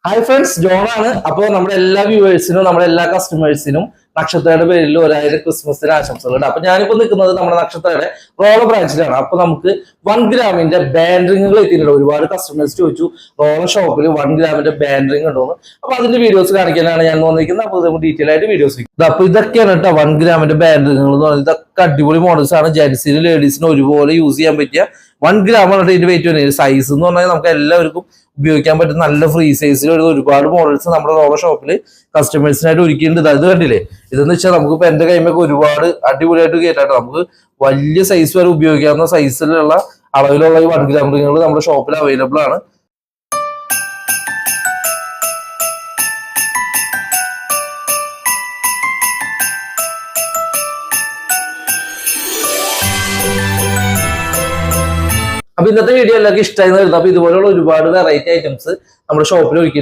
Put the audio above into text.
Hi friends, ജോണാണ്. അപ്പോൾ നമ്മുടെ എല്ലാ വ്യൂവേഴ്സിനും നമ്മുടെ എല്ലാ കസ്റ്റമേഴ്സിനും നക്ഷത്രയുടെ പേരിൽ 1000 ക്രിസ്മസിന് ആശംസകളുണ്ട്. അപ്പൊ ഞാനിപ്പോ നിൽക്കുന്നത് നമ്മുടെ നക്ഷത്രയുടെ റോളർ ബ്രാഞ്ചിലാണ്. അപ്പൊ നമുക്ക് 1 ഗ്രാമിന്റെ ബാൻഡ് റിങ്ങുകൾ എത്തിയിട്ടുണ്ട്. ഒരുപാട് കസ്റ്റമേഴ്സ് ചോദിച്ചു റോളർ ഷോപ്പിൽ 1 ഗ്രാമിന്റെ ബാൻഡ് റിംഗ് ഉണ്ടോന്ന്. അപ്പൊ അതിന്റെ വീഡിയോസ് കാണിക്കാനാണ് ഞാൻ വന്നിരിക്കുന്നത്. അപ്പൊ നമുക്ക് ഡീറ്റെയിൽ ആയിട്ട് വീഡിയോസ്. അപ്പൊ ഇതൊക്കെയാണ് കേട്ടോ 1 ഗ്രാമിന്റെ ബാൻഡ് റിങ്ങുകൾ എന്ന് പറയുന്നത്. ഇതൊക്കെ അടിപൊളി മോഡൽസ് ആണ്. ജെന്റ്സിനും ലേഡീസിനും ഒരുപോലെ യൂസ് ചെയ്യാൻ പറ്റിയ 1 ഗ്രാമാണ് ഇതിന്റെ വെയിറ്റ് വരുന്നത്. സൈസ് എന്ന് പറഞ്ഞാൽ നമുക്ക് എല്ലാവർക്കും ഉപയോഗിക്കാൻ പറ്റുന്ന നല്ല ഫ്രീ സൈസിൽ ഒരുപാട് മോഡൽസ് നമ്മുടെ റോളർ ഷോപ്പിൽ കസ്റ്റമേഴ്സിനായിട്ട് ഒരുക്കിയിട്ടുണ്ട്. ഇത് കണ്ടില്ലേ, ഇതെന്ന് വെച്ചാൽ നമുക്കിപ്പോ എന്റെ കൈമൊക്കെ ഒരുപാട് അടിപൊളിയായിട്ട് കേട്ടാട്ടോ. നമുക്ക് വലിയ സൈസ് വരെ ഉപയോഗിക്കാവുന്ന സൈസിലുള്ള അളവിലുള്ള ഈ 1 ഗ്രാം റിങ്ങുകൾ നമ്മുടെ ഷോപ്പിൽ അവൈലബിൾ ആണ്. അപ്പൊ ഇന്നത്തെ വീഡിയോ എല്ലാവർക്കും ഇഷ്ടമായി. അപ്പൊ ഇതുപോലെയുള്ള ഒരുപാട് വെറൈറ്റി ഐറ്റംസ് നമ്മുടെ ഷോപ്പിൽ ഒരുക്കി